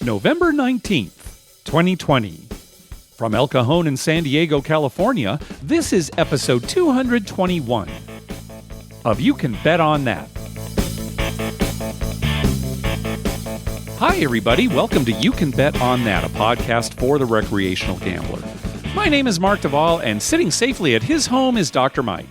November 19th, 2020. From El Cajon in San Diego, California, this is episode 221 of You Can Bet on That. Hi, everybody. Welcome to You Can Bet on That, a podcast for the recreational gambler. My name is Mark Duvall, and sitting safely at his home is Dr. Mike.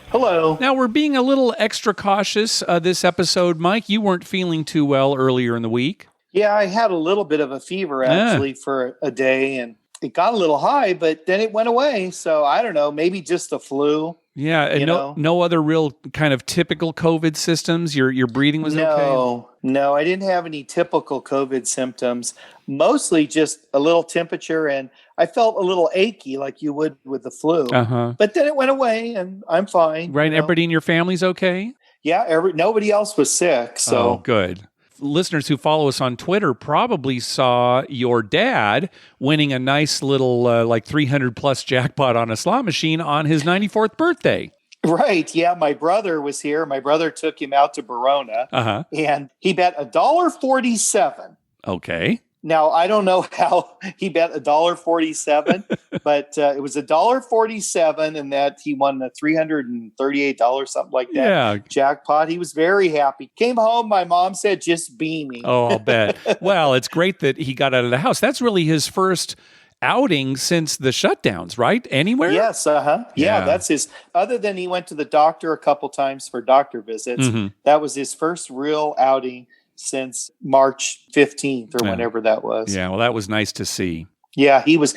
Hello. Now, we're being a little extra cautious this episode. Mike, you weren't feeling too well earlier in the week. Yeah, I had a little bit of a fever actually for a day, and it got a little high, but then it went away. So I don't know, maybe just the flu. Yeah, and no other real kind of typical COVID symptoms. Your breathing was okay? No, I didn't have any typical COVID symptoms. Mostly just a little temperature, and I felt a little achy like you would with the flu. But then it went away, and I'm fine. Right, everybody in your family's okay? Yeah, nobody else was sick. So good. Listeners who follow us on Twitter probably saw your dad winning a nice little like 300 plus jackpot on a slot machine on his 94th birthday. Right. Yeah. My brother was here. My brother took him out to Verona and he bet $1.47. Okay. Now, I don't know how he bet $1.47, but it was $1.47 and that he won the $338, something like that. Yeah. Jackpot. He was very happy. Came home. My mom said, just beaming. Oh, I'll bet. Well, it's great that he got out of the house. That's really his first outing since the shutdowns, right? Anywhere? Yes. Yeah, that's his. Other than he went to the doctor a couple times for doctor visits, that was his first real outing since March 15th or whenever that was. Yeah, well, that was nice to see. Yeah, he was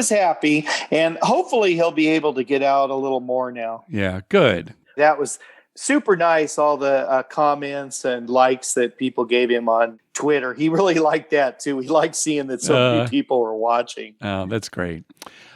happy, and hopefully he'll be able to get out a little more now. Yeah, good. That was super nice, all the comments and likes that people gave him on Twitter. He really liked that, too. He liked seeing that so many people were watching. Oh, that's great.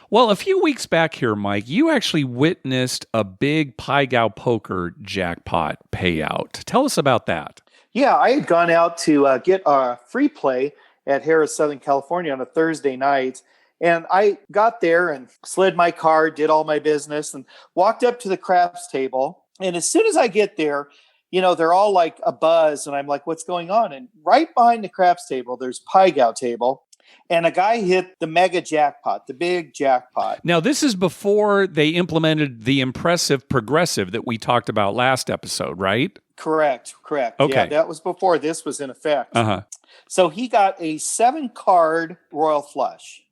Well, a few weeks back here, Mike, you actually witnessed a big payout poker jackpot payout. Tell us about that. Yeah, I had gone out to get a free play at Harrah's, Southern California on a Thursday night. And I got there and slid my card, did all my business, and walked up to the craps table. And as soon as I get there, they're all like a buzz. And I'm like, what's going on? And right behind the craps table, there's payout table. And a guy hit the mega jackpot, the big jackpot. Now, this is before they implemented the impressive progressive that we talked about last episode, right? Correct. Okay. Yeah, that was before this was in effect. So he got a 7-card royal flush.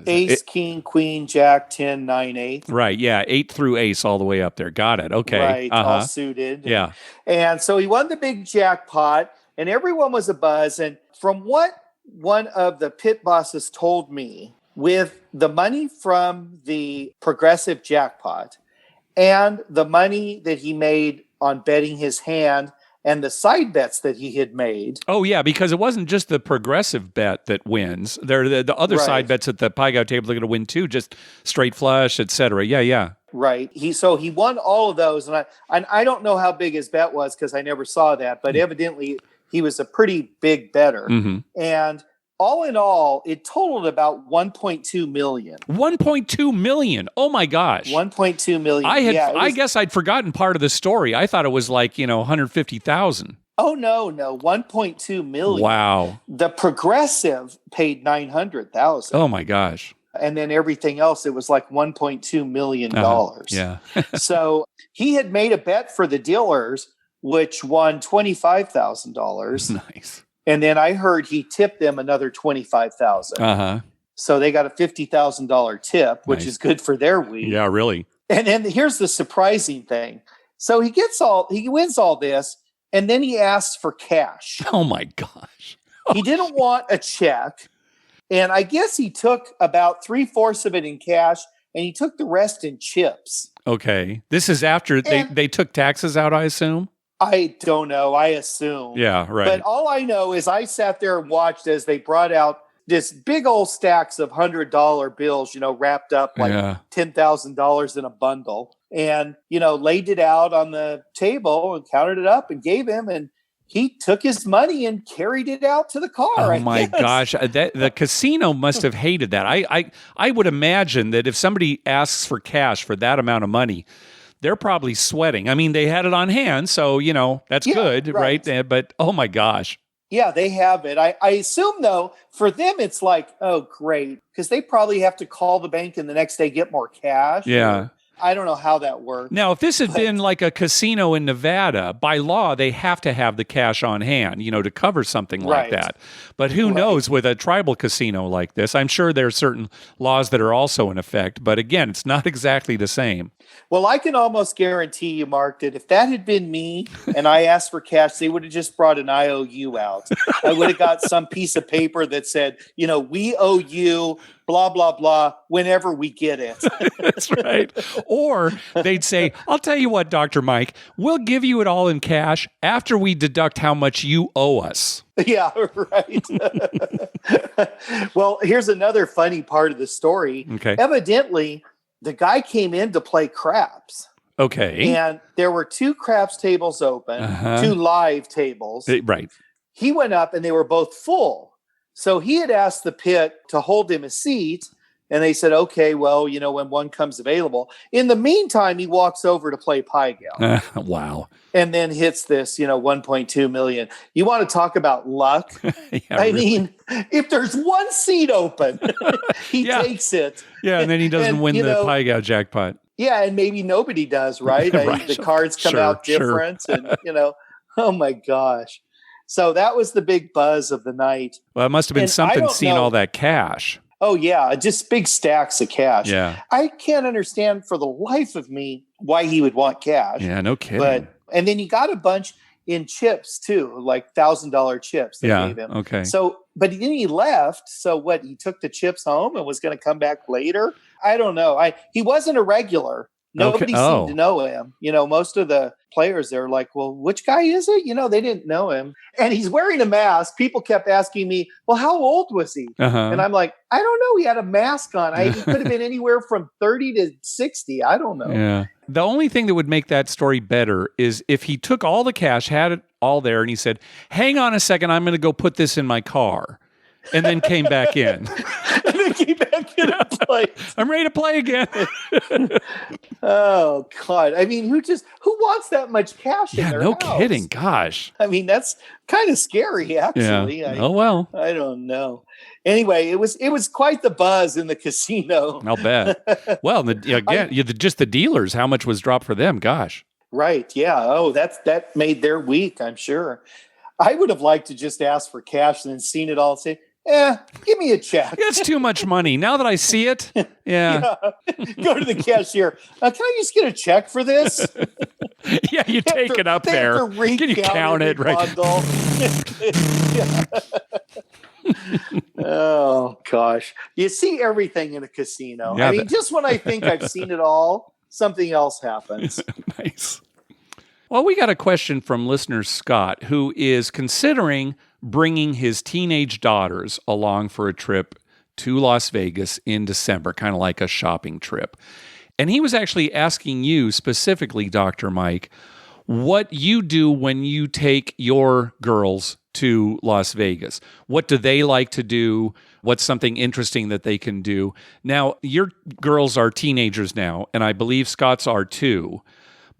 Ace, king, queen, jack, 10, 9, 8. Right, yeah, 8 through ace all the way up there. Got it, okay. Right, all suited. Yeah. And so he won the big jackpot, and everyone was abuzz. And from what one of the pit bosses told me, with the money from the progressive jackpot and the money that he made on betting his hand and the side bets that he had made. Oh, yeah, because it wasn't just the progressive bet that wins. There the other side bets at the payout table are going to win too, just straight flush, etc. Yeah. Right. He won all of those. And I don't know how big his bet was because I never saw that, but evidently he was a pretty big bettor. And all in all, it totaled about $1.2 million. $1.2 million. Oh my gosh. $1.2 million. I guess I'd forgotten part of the story. I thought it was like, 150,000. Oh, no. $1.2 million. Wow. The progressive paid $900,000. Oh my gosh. And then everything else, it was like $1.2 million. Yeah. So he had made a bet for the dealers, which won $25,000. Nice. And then I heard he tipped them another $25,000. So they got a $50,000 tip, which is good for their week. Yeah, really. And then here's the surprising thing. So he wins all this, and then he asks for cash. Oh my gosh. He didn't want a check. And I guess he took about 3/4 of it in cash, and he took the rest in chips. Okay. This is after they took taxes out, I assume? I don't know. I assume. Yeah, right. But all I know is I sat there and watched as they brought out this big old stacks of $100 bills, wrapped up like $10,000 in a bundle, and, laid it out on the table and counted it up and gave him. And he took his money and carried it out to the car. Oh my gosh. The casino must have hated that. I would imagine that if somebody asks for cash for that amount of money, they're probably sweating. I mean, they had it on hand, so, that's good, right? But, oh my gosh. Yeah, they have it. I assume, though, for them, it's like, oh, great, because they probably have to call the bank and the next day get more cash. Yeah. I don't know how that works. Now, if this had been like a casino in Nevada, by law, they have to have the cash on hand, to cover something like that. But who knows with a tribal casino like this? I'm sure there are certain laws that are also in effect. But again, it's not exactly the same. Well, I can almost guarantee you, Mark, that if that had been me and I asked for cash, they would have just brought an IOU out. I would have got some piece of paper that said, we owe you blah, blah, blah, whenever we get it. That's right. Or they'd say, I'll tell you what, Dr. Mike, we'll give you it all in cash after we deduct how much you owe us. Yeah, right. Well, here's another funny part of the story. Okay. Evidently, the guy came in to play craps. Okay. And there were 2 craps tables open, 2 live tables. Right. He went up and they were both full. So he had asked the pit to hold him a seat. And they said, okay, well, when one comes available. In the meantime, he walks over to play Pie Gal. Wow. And then hits this, 1.2 million. You want to talk about luck? Yeah, I mean, if there's one seat open, he takes it. Yeah, and then he doesn't win the Pie Gal jackpot. Yeah, and maybe nobody does, right? Right. The cards come out different. And, oh my gosh. So that was the big buzz of the night. Well, it must have been something seeing all that cash. Oh, yeah, just big stacks of cash. Yeah. I can't understand for the life of me why he would want cash. Yeah, no kidding. And then he got a bunch in chips, too, like $1,000 chips they gave him. Okay. So, but then he left. So what, he took the chips home and was going to come back later? I don't know. He wasn't a regular. Nobody seemed to know him. Most of the players, they're like, well, which guy is it? They didn't know him. And he's wearing a mask. People kept asking me, well, how old was he? And I'm like, I don't know. He had a mask on. He could have been anywhere from 30 to 60. I don't know. Yeah. The only thing that would make that story better is if he took all the cash, had it all there, and he said, hang on a second, I'm going to go put this in my car. And then came back in. And then came back in and played. I'm ready to play again. Oh, God. I mean, who wants that much cash in their house? No kidding. Gosh. I mean, that's kind of scary, actually. Yeah. Oh, well. I don't know. Anyway, it was quite the buzz in the casino. I'll bet. Well, just the dealers, how much was dropped for them? Gosh. Right. Yeah. Oh, that made their week, I'm sure. I would have liked to just ask for cash and then seen it all and say, give me a check. It's too much money. Now that I see it, yeah. Go to the cashier. Can I just get a check for this? Yeah, you take it up there. Can you count it? Right. Oh, gosh. You see everything in a casino. Yeah, I mean, just when I think I've seen it all, something else happens. Nice. Well, we got a question from listener Scott, who is considering bringing his teenage daughters along for a trip to Las Vegas in December, kind of like a shopping trip. And he was actually asking you specifically, Dr. Mike, what you do when you take your girls to Las Vegas. What do they like to do? What's something interesting that they can do? Now, your girls are teenagers now, and I believe Scott's are too.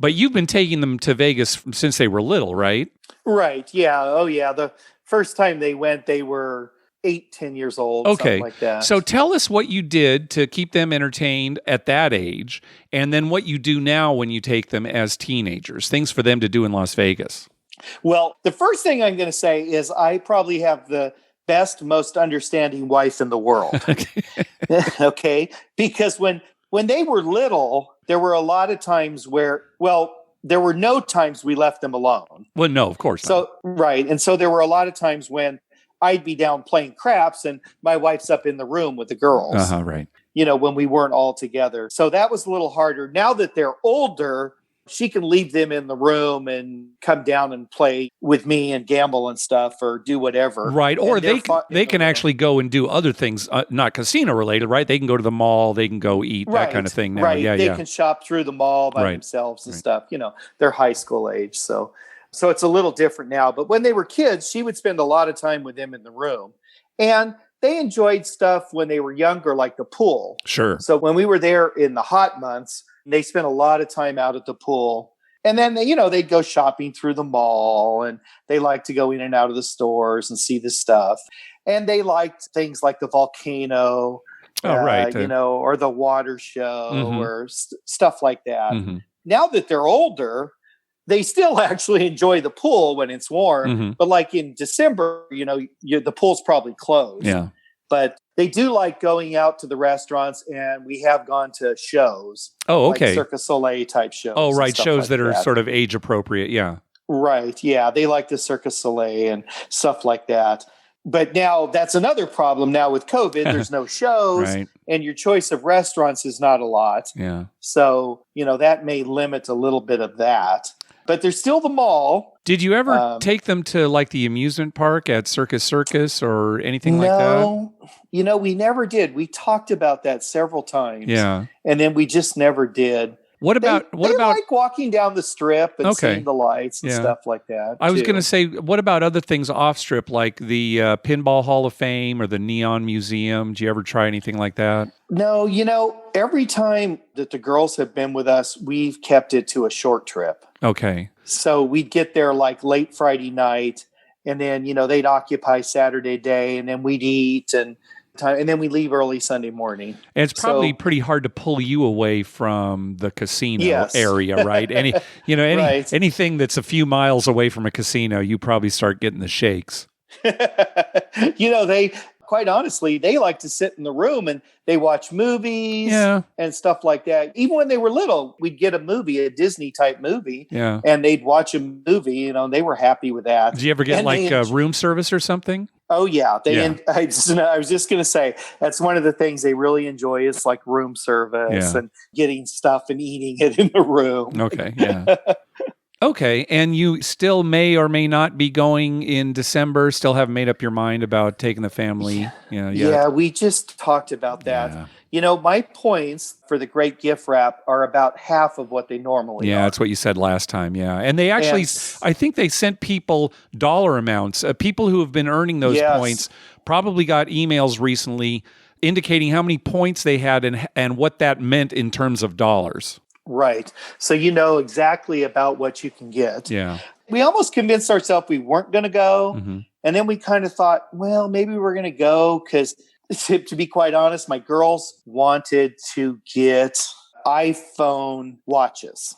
But you've been taking them to Vegas since they were little, right? Right. Yeah. Oh, yeah. The first time they went, they were 8-10 years old. Okay. Something like that. So tell us what you did to keep them entertained at that age, and then what you do now when you take them as teenagers, things for them to do in Las Vegas. Well, the first thing I'm going to say is I probably have the best, most understanding wife in the world. Okay. Because when they were little, there were a lot of times where, there were no times we left them alone. Well, no, of course not. So, right. And so there were a lot of times when I'd be down playing craps and my wife's up in the room with the girls. Right. When we weren't all together. So that was a little harder. Now that they're older, she can leave them in the room and come down and play with me and gamble and stuff or do whatever. Right. Or they can actually go and do other things, not casino related, right? They can go to the mall, they can go eat, that kind of thing now. Right. Yeah, they can shop through the mall by themselves and stuff. They're high school age. So it's a little different now. But when they were kids, she would spend a lot of time with them in the room. And they enjoyed stuff when they were younger, like the pool. Sure. So when we were there in the hot months, they spent a lot of time out at the pool. And then, they'd go shopping through the mall, and they like to go in and out of the stores and see the stuff. And they liked things like the volcano, right. or the water show Mhm. or stuff like that. Mhm. Now that they're older, they still actually enjoy the pool when it's warm. Mhm. But like in December, the pool's probably closed. Yeah. But they do like going out to the restaurants, and we have gone to shows. Oh, okay. Like Circa Soleil type shows. Oh, right. Shows like that are sort of age appropriate. Yeah. Right. Yeah. They like the Circa Soleil and stuff like that. But now that's another problem now with COVID. There's no shows, Right. and your choice of restaurants is not a lot. Yeah. So, that may limit a little bit of that. But there's still the mall. Did you ever take them to like the amusement park at Circus or anything like that? No, we never did. We talked about that several times. Yeah. And then we just never did. What about like walking down the strip and Okay. seeing the lights and Yeah. stuff like that. I was going to say, what about other things off strip, like the Pinball Hall of Fame or the Neon Museum? Did you ever try anything like that? No, every time that the girls have been with us, we've kept it to a short trip. Okay. So we'd get there like late Friday night, and then, they'd occupy Saturday day, and then we'd eat and then we leave early Sunday morning. And it's probably pretty hard to pull you away from the casino area, right? Right. Anything that's a few miles away from a casino, you probably start getting the shakes. They quite honestly, they like to sit in the room and they watch movies and stuff like that. Even when they were little, we'd get a movie, a Disney type movie, and they'd watch a movie, they were happy with that. Did you ever get room service or something? Oh yeah. I was just going to say, that's one of the things they really enjoy is like room service and getting stuff and eating it in the room. Okay. Yeah. Okay, and you still may or may not be going in December, still haven't made up your mind about taking the family? Yeah, we just talked about that. Yeah. My points for the great gift wrap are about half of what they normally are. Yeah, that's what you said last time, yeah. And they actually, I think they sent people dollar amounts. People who have been earning those points probably got emails recently indicating how many points they had and what that meant in terms of dollars. Right. So you know exactly about what you can get. Yeah. We almost convinced ourselves we weren't going to go. Mm-hmm. And then we kind of thought, well, maybe we're going to go because, to be quite honest, my girls wanted to get iPhone watches.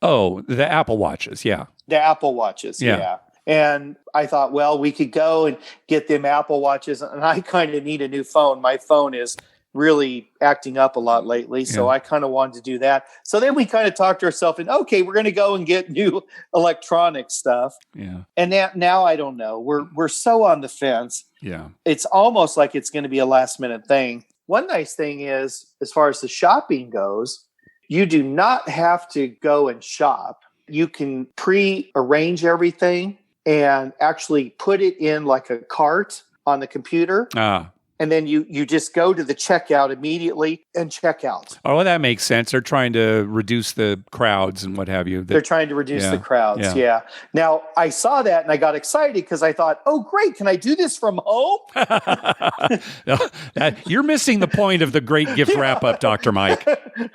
Oh, the Apple Watches, yeah. The Apple Watches, yeah. And I thought, well, we could go and get them Apple Watches. And I kind of need a new phone. My phone is really acting up a lot lately. So I kind of wanted to do that. So then we kind of talked to ourselves and, okay, we're going to go and get new electronic stuff. Yeah. And now I don't know. We're so on the fence. Yeah. It's almost like it's going to be a last minute thing. One nice thing is, as far as the shopping goes, you do not have to go and shop. You can pre-arrange everything and actually put it in like a cart on the computer. And then you just go to the checkout immediately and check out. Oh, well, that makes sense. They're trying to reduce the crowds and what have you. They're trying to reduce the crowds, yeah. Now, I saw that and I got excited because I thought, oh, great, can I do this from home? You're missing the point of the great gift wrap-up, Dr. Mike.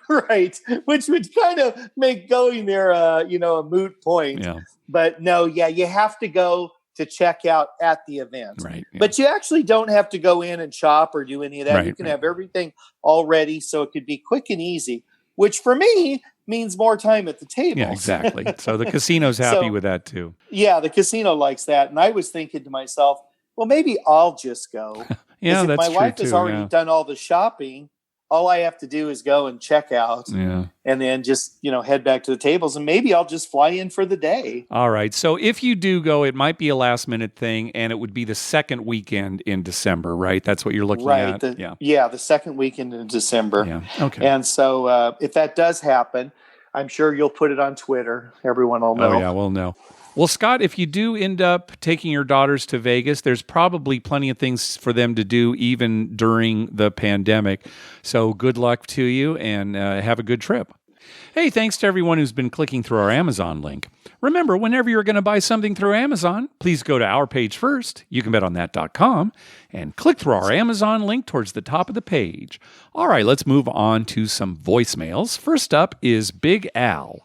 Right, which would kind of make going there, a moot point. Yeah. But no, you have to go to check out at the event. Right. Yeah. But you actually don't have to go in and shop or do any of that. Right, you can have everything all ready, so it could be quick and easy, which for me means more time at the table. Yeah, exactly. So the casino's happy with that too. Yeah, the casino likes that. And I was thinking to myself, well, maybe I'll just go. Yeah, if that's my true wife too, has already done all the shopping, all I have to do is go and check out and then just, head back to the tables, and maybe I'll just fly in for the day. All right. So if you do go, it might be a last minute thing, and it would be the second weekend in December, right? That's what you're looking at? The second weekend in December. Yeah. Okay. And so if that does happen, I'm sure you'll put it on Twitter. Everyone will know. Oh, yeah, we'll know. Well, Scott, if you do end up taking your daughters to Vegas, there's probably plenty of things for them to do even during the pandemic. So good luck to you, and have a good trip. Hey, thanks to everyone who's been clicking through our Amazon link. Remember, whenever you're going to buy something through Amazon, please go to our page first, youcanbetonthat.com, and click through our Amazon link towards the top of the page. All right, let's move on to some voicemails. First up is Big Al.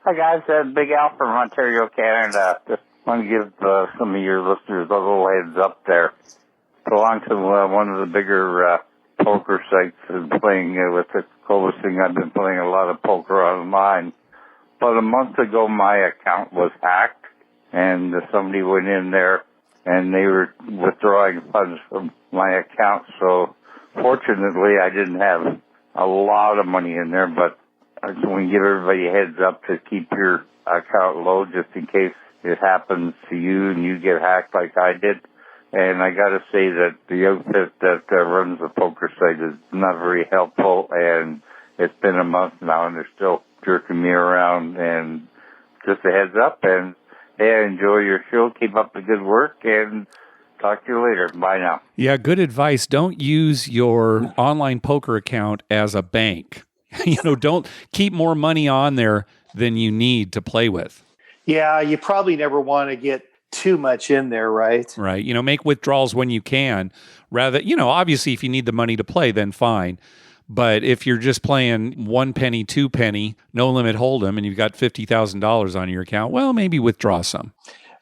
Hi, guys. Big Al from Ontario, Canada. Just want to give some of your listeners a little heads up there. Belong to one of the bigger poker sites and playing with the closest thing. I've been playing a lot of poker online. About a month ago, my account was hacked, and somebody went in there, and they were withdrawing funds from my account. So fortunately, I didn't have a lot of money in there, but I just want to give everybody a heads up to keep your account low just in case it happens to you and you get hacked like I did. And I got to say that the outfit that runs the poker site is not very helpful, and it's been a month now and they're still jerking me around. And just a heads up, and hey, I enjoy your show. Keep up the good work, and talk to you later. Bye now. Yeah, good advice. Don't use your online poker account as a bank. Don't keep more money on there than you need to play with. Yeah, you probably never want to get too much in there, right? Right. Make withdrawals when you can. Rather, obviously if you need the money to play, then fine. But if you're just playing 1 penny, 2 penny, no limit hold'em, and you've got $50,000 on your account, well, maybe withdraw some.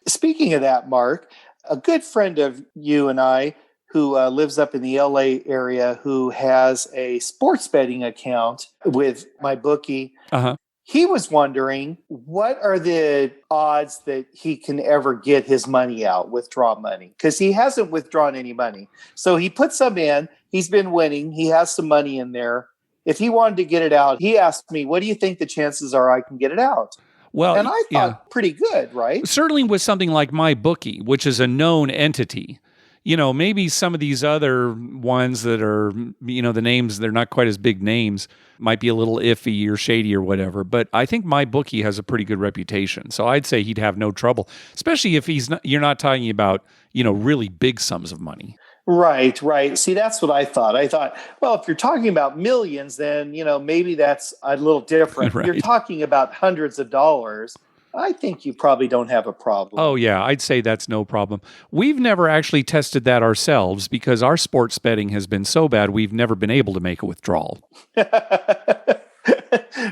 Speaking of that, Mark, a good friend of you and I who lives up in the LA area who has a sports betting account with my bookie. Uh-huh. He was wondering, what are the odds that he can ever get his money out, withdraw money? Because he hasn't withdrawn any money. So he put some in. He's been winning. He has some money in there. If he wanted to get it out, he asked me, what do you think the chances are I can get it out? Well, and I thought pretty good, right? Certainly with something like my bookie, which is a known entity. Maybe some of these other ones that are, the names, they're not quite as big names, might be a little iffy or shady or whatever. But I think my bookie has a pretty good reputation. So I'd say he'd have no trouble, especially if you're not talking about, really big sums of money. Right. See, that's what I thought. I thought, well, if you're talking about millions, then, maybe that's a little different. Right. You're talking about hundreds of dollars. I think you probably don't have a problem. Oh, yeah. I'd say that's no problem. We've never actually tested that ourselves because our sports betting has been so bad, we've never been able to make a withdrawal.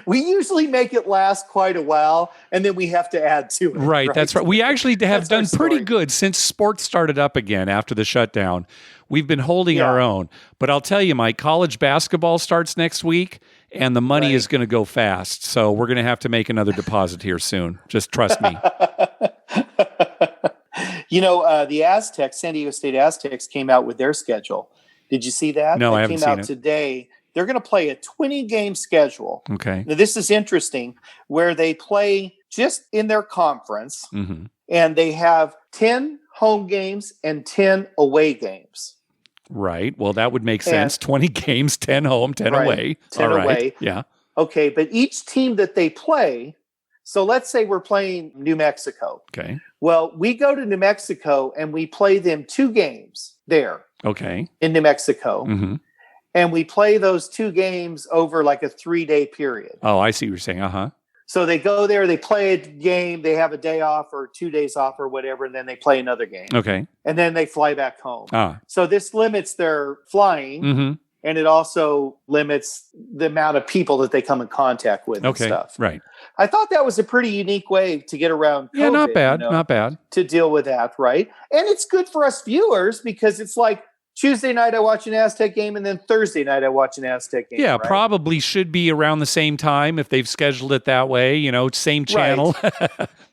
We usually make it last quite a while, and then we have to add to it. Right, that's right. We actually have done pretty story. good since sports started up again after the shutdown. We've been holding our own. But I'll tell you, Mike, college basketball starts next week, and the money is going to go fast. So we're going to have to make another deposit here soon. Just trust me. The Aztecs, San Diego State Aztecs, came out with their schedule. Did you see that? No, I haven't seen it. Came out today. They're going to play a 20-game schedule. Okay. Now, this is interesting, where they play just in their conference, and they have 10 home games and 10 away games. Right. Well, that would make sense. 20 games, 10 home, 10 away. 10 All right. away. Yeah. Okay, but each team that they play, so let's say we're playing New Mexico. Okay. Well, we go to New Mexico and we play them 2 games there. Okay. In New Mexico. Mm-hmm. And we play those 2 games over like a 3-day period. Oh, I see what you're saying. Uh-huh. So they go there, they play a game, they have a day off or 2 days off or whatever, and then they play another game. Okay. And then they fly back home. Ah. So this limits their flying, and it also limits the amount of people that they come in contact with and stuff. Right. I thought that was a pretty unique way to get around COVID. Yeah, not bad, not bad. To deal with that, right? And it's good for us viewers because it's like, Tuesday night I watch an Aztec game, and then Thursday night I watch an Aztec game. Yeah, right? probably should be around the same time if they've scheduled it that way, same channel.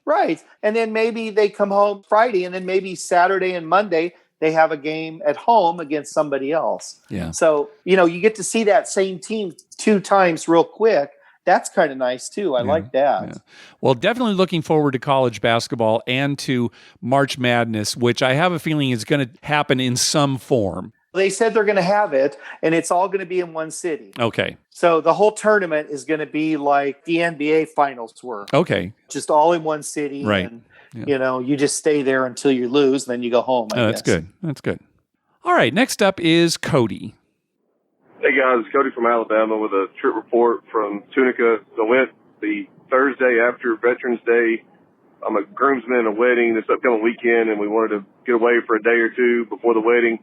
Right. And then maybe they come home Friday, and then maybe Saturday and Monday they have a game at home against somebody else. Yeah. So, you get to see that same team 2 times real quick. That's kind of nice too. I like that. Yeah. Well, definitely looking forward to college basketball and to March Madness, which I have a feeling is going to happen in some form. They said they're going to have it, and it's all going to be in one city. Okay. So the whole tournament is going to be like the NBA finals were. Okay. Just all in one city. Right. And, you just stay there until you lose, then you go home. I guess. That's good. All right. Next up is Cody. Hey guys, Cody from Alabama with a trip report from Tunica. So went the Thursday after Veterans Day. I'm a groomsman in a wedding this upcoming weekend, and we wanted to get away for a day or 2 before the wedding.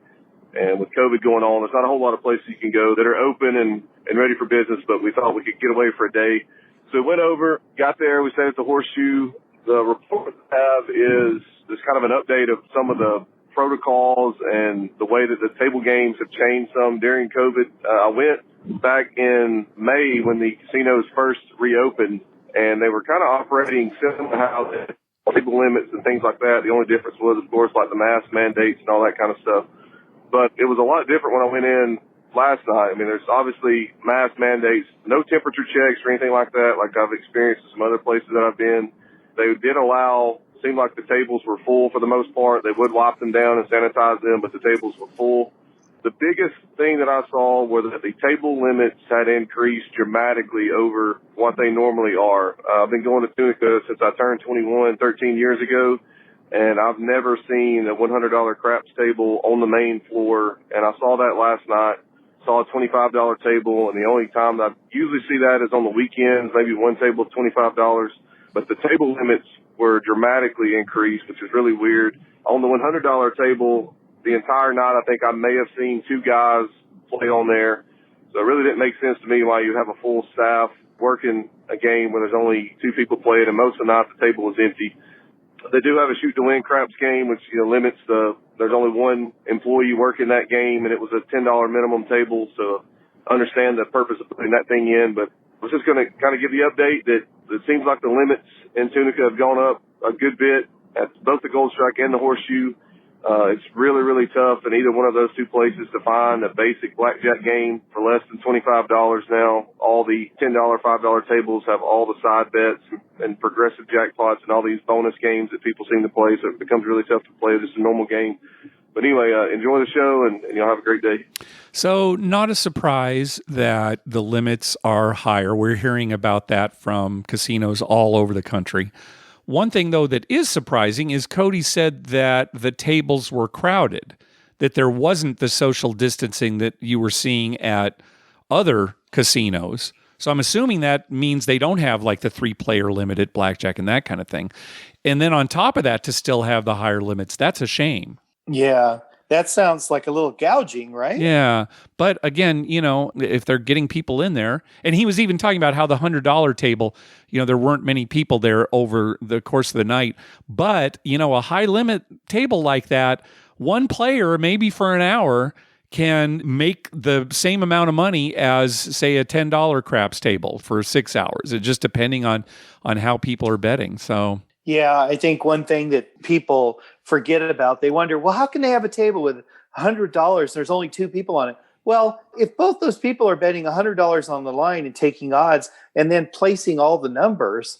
And with COVID going on, there's not a whole lot of places you can go that are open and ready for business, but we thought we could get away for a day. So we went over, got there, we stayed at the Horseshoe. The report we have is just kind of an update of some of the protocols and the way that the table games have changed some during COVID. I went back in May when the casinos first reopened, and they were kind of operating similar to how the table limits and things like that. The only difference was, of course, like the mask mandates and all that kind of stuff. But it was a lot different when I went in last night. I mean, there's obviously mask mandates, no temperature checks or anything like that, like I've experienced in some other places that I've been. They did allow, seemed like the tables were full for the most part. They would wipe them down and sanitize them, but the tables were full. The biggest thing that I saw was that the table limits had increased dramatically over what they normally are. I've been going to Tunica since I turned 21 13 years ago, and I've never seen a $100 craps table on the main floor, and I saw that last night. Saw a $25 table, and the only time that I usually see that is on the weekends, maybe one table of $25. But the table limits were dramatically increased, which is really weird. On the $100 table, the entire night, I think I may have seen 2 guys play on there. So it really didn't make sense to me why you have a full staff working a game where there's only 2 people playing, and most of the night the table is empty. They do have a shoot to win craps game, which, limits there's only 1 employee working that game, and it was a $10 minimum table. So I understand the purpose of putting that thing in, but I was just going to kind of give the update that it seems like the limits in Tunica have gone up a good bit at both the Gold Strike and the Horseshoe. It's really, really tough in either one of those 2 places to find a basic blackjack game for less than $25 now. All the $10, $5 tables have all the side bets and progressive jackpots and all these bonus games that people seem to play, so it becomes really tough to play just a normal game. But anyway, enjoy the show, and y'all have a great day. So not a surprise that the limits are higher. We're hearing about that from casinos all over the country. One thing, though, that is surprising is Cody said that the tables were crowded, that there wasn't the social distancing that you were seeing at other casinos. So I'm assuming that means they don't have like the 3-player limit at blackjack and that kind of thing. And then on top of that, to still have the higher limits, that's a shame. Yeah, that sounds like a little gouging, right? Yeah. But again, if they're getting people in there, and he was even talking about how the $100 table, there weren't many people there over the course of the night. But, a high limit table like that, 1 player, maybe for an hour, can make the same amount of money as, say, a $10 craps table for 6 hours. It just depending on how people are betting. So. Yeah, I think one thing that people forget about, they wonder, well, how can they have a table with $100? There's only 2 people on it. Well, if both those people are betting $100 on the line and taking odds and then placing all the numbers,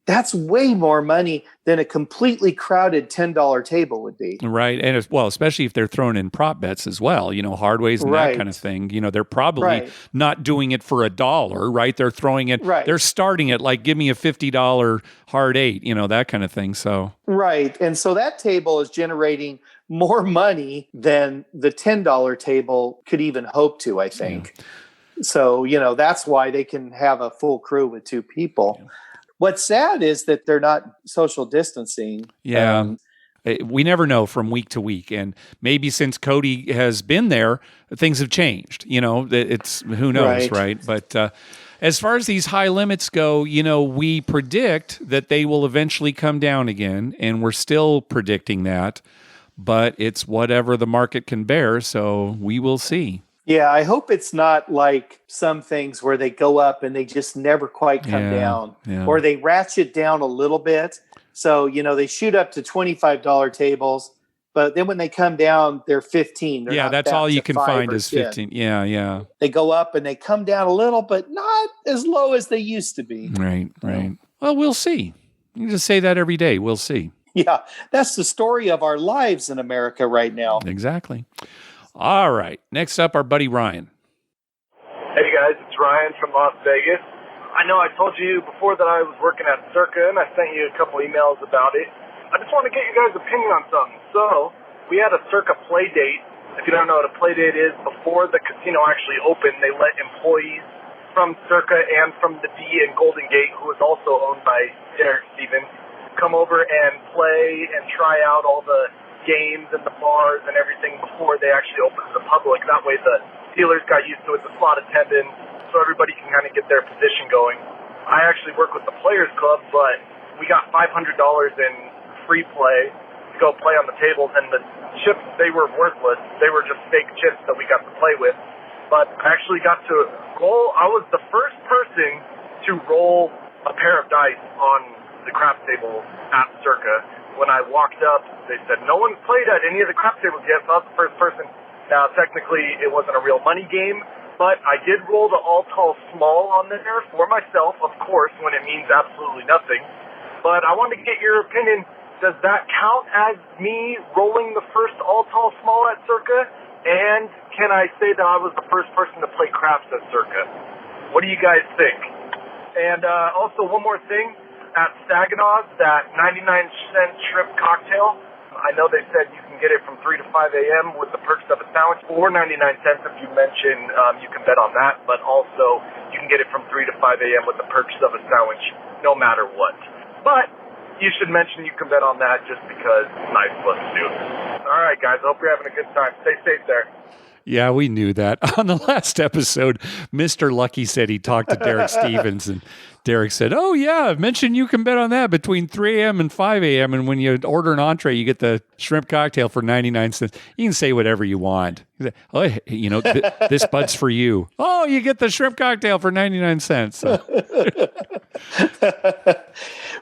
that's way more money than a completely crowded $10 table would be. Right. And especially if they're throwing in prop bets as well, hard ways and that kind of thing. They're probably not doing it for $1, right? They're throwing it, they're starting it like, give me a $50 hard 8, that kind of thing. So. Right. And so that table is generating more money than the $10 table could even hope to, I think. Yeah. So, that's why they can have a full crew with 2 people. Yeah. What's sad is that they're not social distancing. Yeah. We never know from week to week. And maybe since Cody has been there, things have changed. It's who knows, right? But as far as these high limits go, we predict that they will eventually come down again. And we're still predicting that. But it's whatever the market can bear. So we will see. Yeah, I hope it's not like some things where they go up and they just never quite come down. Yeah. Or they ratchet down a little bit. So, they shoot up to $25 tables, but then when they come down, they're 15. Yeah, that's all you can find is 15. Yeah. They go up and they come down a little, but not as low as they used to be. Right. Well, we'll see. You just say that every day. We'll see. Yeah, that's the story of our lives in America right now. Exactly. All right. Next up, our buddy Ryan. Hey, guys. It's Ryan from Las Vegas. I know I told you before that I was working at Circa, and I sent you a couple emails about it. I just want to get you guys' opinion on something. So, we had a Circa play date. If you don't know what a play date is, before the casino actually opened, they let employees from Circa and from the D and Golden Gate, who is also owned by Derek Stevens, come over and play and try out all the games and the bars and everything before they actually open to the public. That way the dealers got used to it, the slot attendants, so everybody can kind of get their position going. I actually work with the Players Club, but we got $500 in free play to go play on the tables, and the chips, they were worthless. They were just fake chips that we got to play with. But I actually got to roll. I was the first person to roll a pair of dice on the craps table at Circa. When I walked up, they said, no one's played at any of the craps tables yet, so I was the first person. Now, technically, it wasn't a real money game, but I did roll the all tall small on there for myself, of course, when it means absolutely nothing. But I wanted to get your opinion. Does that count as me rolling the first all tall small at Circa? And can I say that I was the first person to play craps at Circa? What do you guys think? And also, one more thing. At Saginaw's, that 99-cent shrimp cocktail, I know they said you can get it from 3 to 5 a.m. with the perks of a sandwich, or 99 cents if you mention you can bet on that, but also you can get it from 3 to 5 a.m. with the perks of a sandwich no matter what. But you should mention you can bet on that just because it's nice of us to do. All right, guys, I hope you're having a good time. Stay safe there. Yeah, we knew that. On the last episode, Mr. Lucky said he talked to Derek Stevens, and Derek said, oh, yeah, mention you can bet on that between 3 a.m. and 5 a.m. And when you order an entree, you get the shrimp cocktail for 99 cents. You can say whatever you want. Oh, you know, this bud's for you. Oh, you get the shrimp cocktail for 99 cents.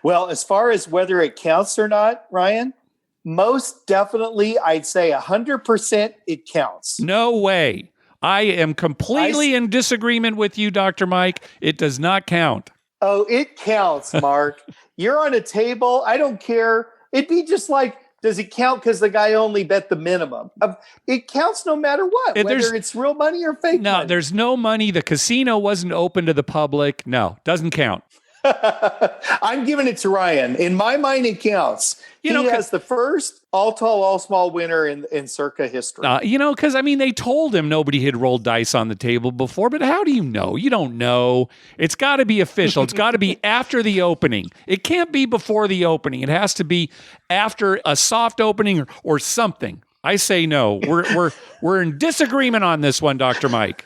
Well, as far as whether it counts or not, Ryan, most definitely, I'd say 100% it counts. No way. I am completely in disagreement with you, Dr. Mike. It does not count. Oh, it counts, Mark. You're on a table. I don't care. It'd be just like, does it count because the guy only bet the minimum? It counts no matter what, whether it's real money or fake money. No, there's no money. The casino wasn't open to the public. No, doesn't count. I'm giving it to Ryan. In my mind, it counts. He has the first all tall, all small winner in Circa history. Because, they told him nobody had rolled dice on the table before, but how do you know? You don't know. It's got to be official. It's got to be after the opening. It can't be before the opening. It has to be after a soft opening or something. I say no. We're in disagreement on this one, Dr. Mike.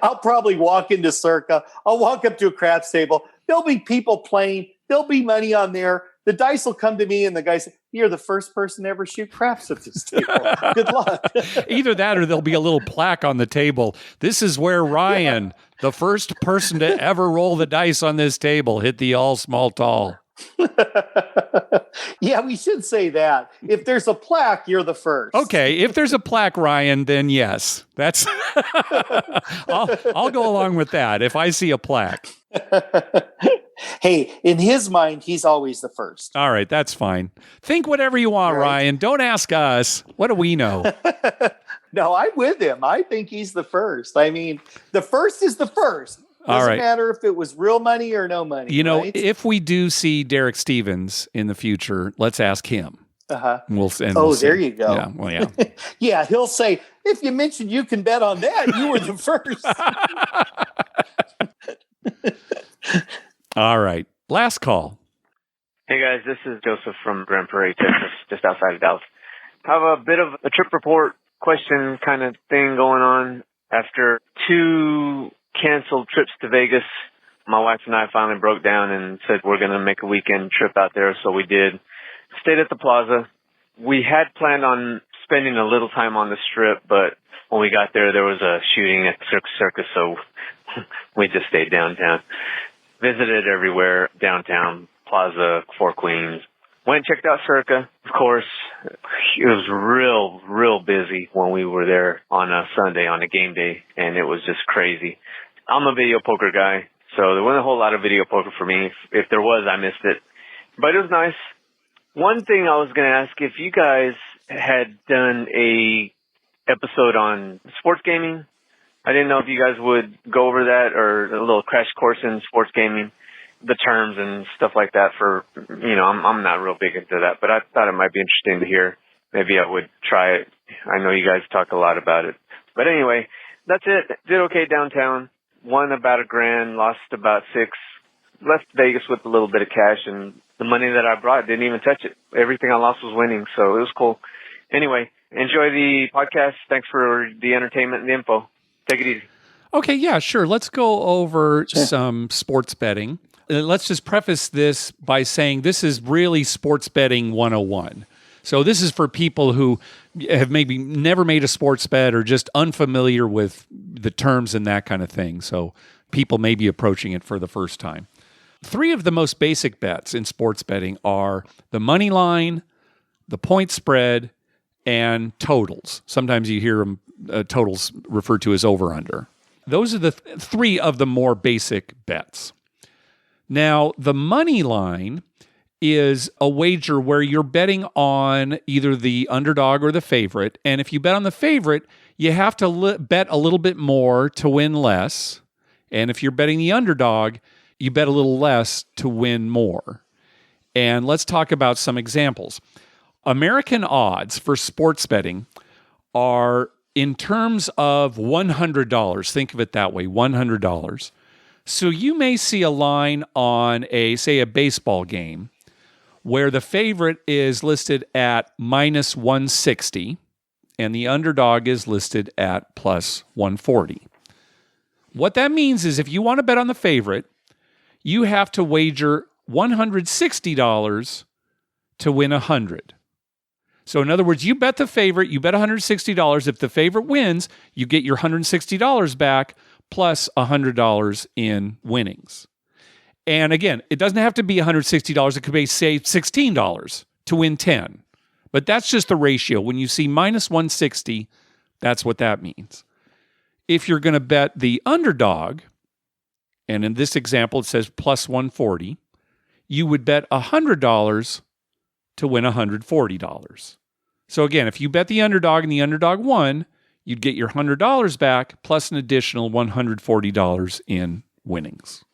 I'll probably walk into Circa. I'll walk up to a craps table. There'll be people playing. There'll be money on there. The dice will come to me, and the guy says, you're the first person to ever shoot craps at this table. Good luck. Either that or there'll be a little plaque on the table. This is where Ryan, the first person to ever roll the dice on this table, hit the all, small, tall. Yeah, we should say that. If there's a plaque, you're the first. Okay, if there's a plaque, Ryan, then yes. That's I'll go along with that if I see a plaque. Hey, in his mind, he's always the first. All right, that's fine. Think whatever you want, right. Ryan. Don't ask us. What do we know? No, I'm with him. I think he's the first. The first is the first. Doesn't matter if it was real money or no money. If we do see Derek Stevens in the future, let's ask him. Uh-huh. We'll there you go. Yeah, well, yeah. Yeah, he'll say, if you mentioned you can bet on that, you were the first. All right. Last call. Hey, guys. This is Joseph from Grand Prairie, Texas, just outside of Dallas. I have a bit of a trip report question kind of thing going on. After 2 canceled trips to Vegas, my wife and I finally broke down and said we're going to make a weekend trip out there, so we did. Stayed at the Plaza. We had planned on spending a little time on the Strip, but when we got there was a shooting at Circa, so we just stayed downtown. Visited everywhere, downtown, Plaza, Four Queens. Went and checked out Circa. Of course, it was real busy when we were there on a Sunday, on a game day, and it was just crazy. I'm a video poker guy, so there wasn't a whole lot of video poker for me. If there was, I missed it. But it was nice. One thing I was going to ask, if you guys had done a episode on sports gaming, I didn't know if you guys would go over that or a little crash course in sports gaming, the terms and stuff like that for, I'm not real big into that, but I thought it might be interesting to hear. Maybe I would try it. I know you guys talk a lot about it. But anyway, that's it. Did okay downtown. Won about $1,000, lost about $6,000. Left Vegas with a little bit of cash, and the money that I brought didn't even touch it. Everything I lost was winning, so it was cool. Anyway, enjoy the podcast. Thanks for the entertainment and the info. Take it easy. Okay, yeah, sure. Let's go over some sports betting. Let's just preface this by saying this is really sports betting 101. So this is for people who have maybe never made a sports bet or just unfamiliar with the terms and that kind of thing. So people may be approaching it for the first time. 3 of the most basic bets in sports betting are the money line, the point spread, and totals. Sometimes you hear totals referred to as over-under. Those are the 3 of the more basic bets. Now, the money line is a wager where you're betting on either the underdog or the favorite. And if you bet on the favorite, you have to bet a little bit more to win less. And if you're betting the underdog, you bet a little less to win more. And let's talk about some examples. American odds for sports betting are in terms of $100. Think of it that way, $100. So you may see a line on say a baseball game where the favorite is listed at minus 160 and the underdog is listed at plus 140. What that means is if you want to bet on the favorite, you have to wager $160 to win 100. So in other words, you bet the favorite, you bet $160. If the favorite wins, you get your $160 back plus $100 in winnings. And again, it doesn't have to be $160. It could be, say, $16 to win 10. But that's just the ratio. When you see minus 160, that's what that means. If you're going to bet the underdog, and in this example it says plus 140, you would bet $100 to win $140. So again, if you bet the underdog and the underdog won, you'd get your $100 back plus an additional $140 in winnings.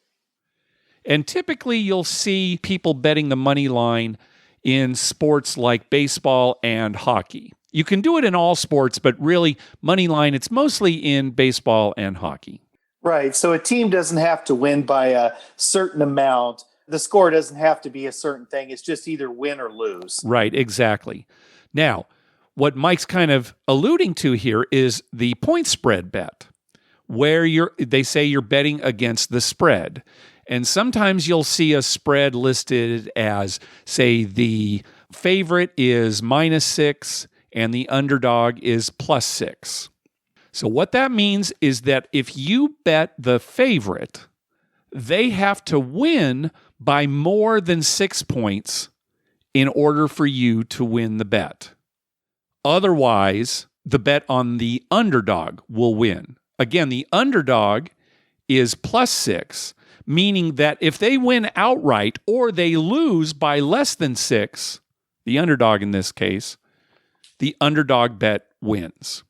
And typically you'll see people betting the money line in sports like baseball and hockey. You can do it in all sports, but really money line, it's mostly in baseball and hockey. Right. So a team doesn't have to win by a certain amount. The score doesn't have to be a certain thing. It's just either win or lose. Right, exactly. Now, what Mike's kind of alluding to here is the point spread bet, where they say you're betting against the spread. And sometimes you'll see a spread listed as, say, the favorite is -6 and the underdog is +6. So what that means is that if you bet the favorite, they have to win by more than 6 points in order for you to win the bet. Otherwise, the bet on the underdog will win. Again, the underdog is +6, meaning that if they win outright or they lose by less than 6, the underdog in this case, the underdog bet wins.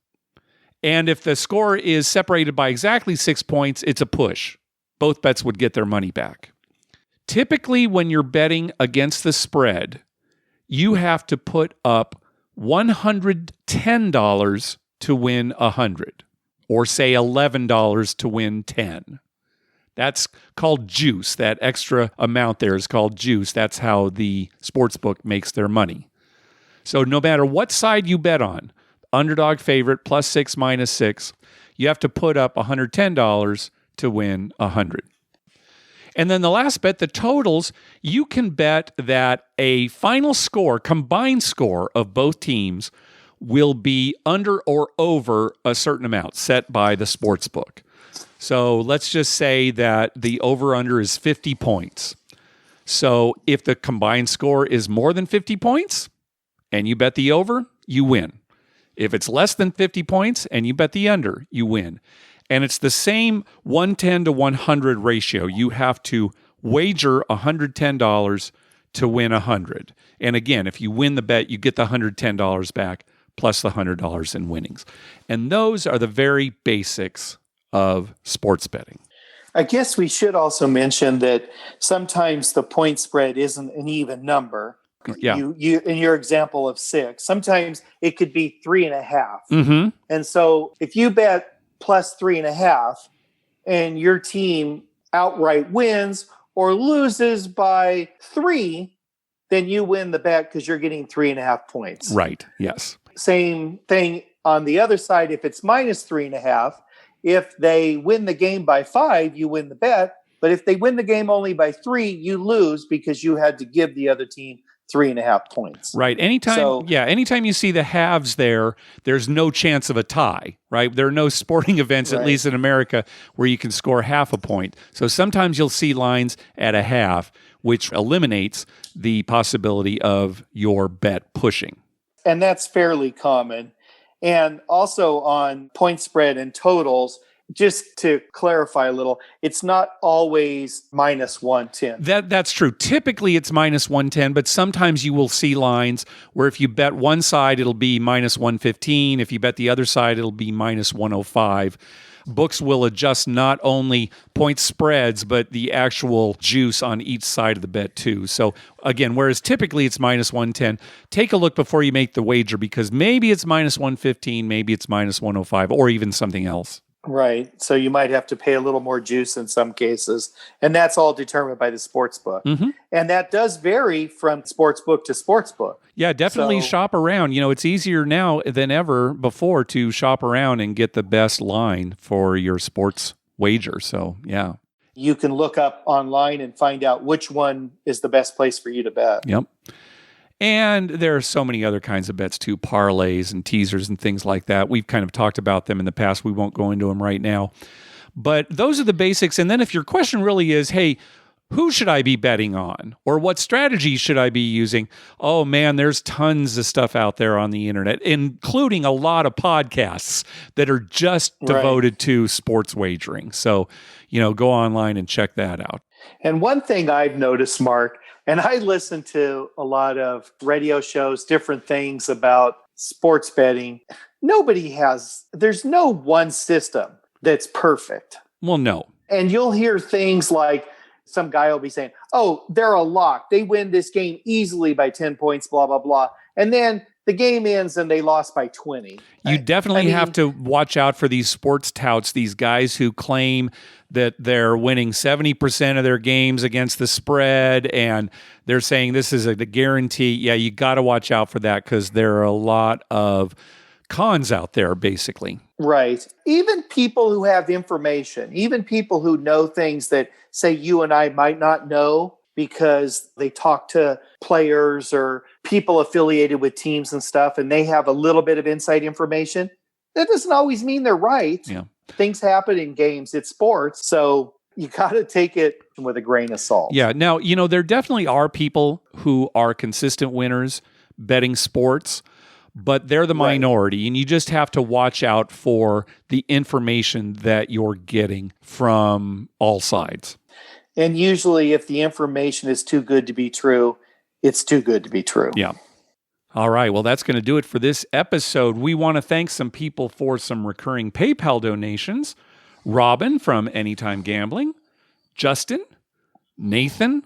And if the score is separated by exactly 6 points, it's a push. Both bets would get their money back. Typically, when you're betting against the spread, you have to put up $110 to win 100, or say $11 to win 10. That's called juice. That extra amount there is called juice. That's how the sportsbook makes their money. So no matter what side you bet on, underdog favorite +6, -6, you have to put up $110 to win 100. And then the last bet, the totals, you can bet that a final score, combined score of both teams will be under or over a certain amount set by the sportsbook. So let's just say that the over-under is 50 points. So if the combined score is more than 50 points and you bet the over, you win. If it's less than 50 points and you bet the under, you win. And it's the same 110 to 100 ratio. You have to wager $110 to win 100. And again, if you win the bet, you get the $110 back plus the $100 in winnings. And those are the very basics of sports betting. I guess we should also mention that sometimes the point spread isn't an even number. Yeah. You in your example of 6, sometimes it could be 3.5. Mm-hmm. And so if you bet plus 3.5 and your team outright wins or loses by 3, then you win the bet because you're getting 3.5 points. Right. Yes. Same thing on the other side. If it's -3.5 if they win the game by 5, you win the bet. But if they win the game only by 3, you lose because you had to give the other team 3.5 points. Right. Anytime you see the halves there's no chance of a tie, right? There are no sporting events, at least in America, where you can score half a point. So sometimes you'll see lines at a half, which eliminates the possibility of your bet pushing. And that's fairly common. And also on point spread and totals, just to clarify a little, it's not always minus 110. That's true. Typically, it's minus 110, but sometimes you will see lines where if you bet one side, it'll be minus 115. If you bet the other side, it'll be minus 105. Books will adjust not only point spreads, but the actual juice on each side of the bet too. So again, whereas typically it's minus 110, take a look before you make the wager because maybe it's minus 115, maybe it's minus 105, or even something else. Right. So you might have to pay a little more juice in some cases. And that's all determined by the sports book. Mm-hmm. And that does vary from sports book to sports book. Yeah, definitely shop around. It's easier now than ever before to shop around and get the best line for your sports wager. So, yeah. You can look up online and find out which one is the best place for you to bet. Yep. And there are so many other kinds of bets too, parlays and teasers and things like that. We've kind of talked about them in the past. We won't go into them right now. But those are the basics. And then if your question really is, hey, who should I be betting on? Or what strategy should I be using? Oh man, there's tons of stuff out there on the internet, including a lot of podcasts that are just devoted to sports wagering. So, go online and check that out. And one thing I've noticed, Mark, and I listen to a lot of radio shows, different things about sports betting. There's no one system that's perfect. Well, no. And you'll hear things like some guy will be saying, oh, they're a lock. They win this game easily by 10 points, blah, blah, blah. And then the game ends and they lost by 20. You definitely have to watch out for these sports touts, these guys who claim that they're winning 70% of their games against the spread, and they're saying this is the guarantee. Yeah, you got to watch out for that because there are a lot of cons out there, basically. Right. Even people who have information, even people who know things that, say, you and I might not know because they talk to players or people affiliated with teams and stuff, and they have a little bit of inside information, that doesn't always mean they're right. Yeah. Things happen in games. It's sports. So you got to take it with a grain of salt. Yeah. Now, there definitely are people who are consistent winners betting sports, but they're the minority, and you just have to watch out for the information that you're getting from all sides. And usually if the information is too good to be true, it's too good to be true. Yeah. All right. Well, that's going to do it for this episode. We want to thank some people for some recurring PayPal donations. Robin from Anytime Gambling, Justin, Nathan,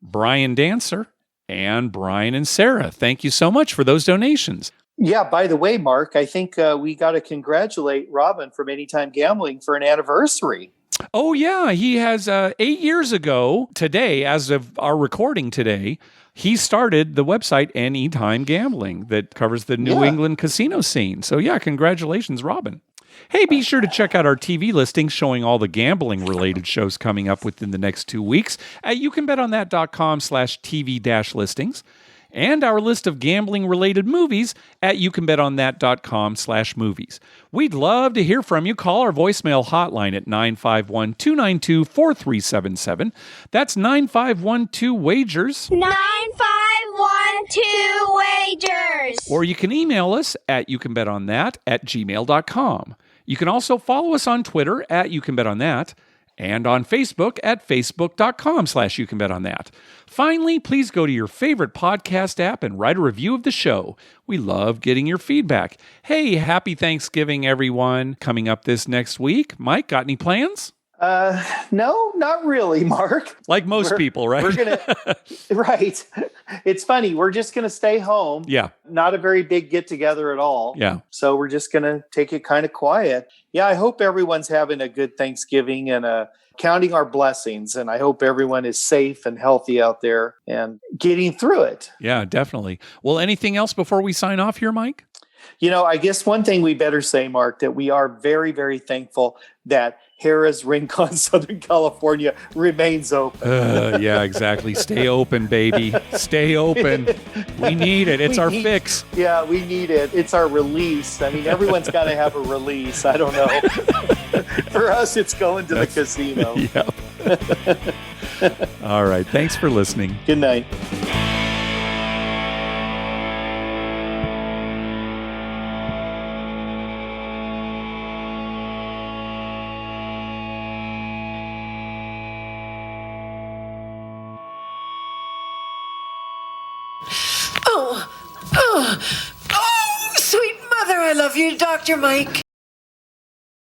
Brian Dancer, and Brian and Sarah. Thank you so much for those donations. Yeah, by the way, Mark, I think we got to congratulate Robin from Anytime Gambling for an anniversary. Oh, yeah. He has 8 years ago today, as of our recording today, he started the website Anytime Gambling that covers the New England casino scene. So, yeah, congratulations, Robin. Hey, be sure to check out our TV listings showing all the gambling-related shows coming up within the next 2 weeks at youcanbetonthat.com/TV-listings. And our list of gambling-related movies at youcanbetonthat.com/movies. We'd love to hear from you. Call our voicemail hotline at 951-292-4377. That's 9512-WAGERS. 9512-WAGERS. Or you can email us at youcanbetonThat@gmail.com. You can also follow us on Twitter at youcanbetonThat and on Facebook at facebook.com/youcanbetonThat. Finally, please go to your favorite podcast app and write a review of the show. We love getting your feedback. Hey, happy Thanksgiving, everyone. Coming up this next week. Mike, got any plans? No, not really, Mark. Like most people, right? We're going to, right. It's funny. We're just going to stay home. Yeah. Not a very big get together at all. Yeah. So we're just going to take it kind of quiet. Yeah. I hope everyone's having a good Thanksgiving and counting our blessings. And I hope everyone is safe and healthy out there and getting through it. Yeah, definitely. Well, anything else before we sign off here, Mike? I guess one thing we better say, Mark, that we are very, very thankful that Harrah's Rincon, Southern California remains open. Yeah, exactly. Stay open, baby. Stay open. We need it. It's our fix. Yeah, we need it. It's our release. I mean, everyone's got to have a release. I don't know. For us, it's going to the casino. Yep. All right. Thanks for listening. Good night. Oh, sweet mother, I love you, Dr. Mike.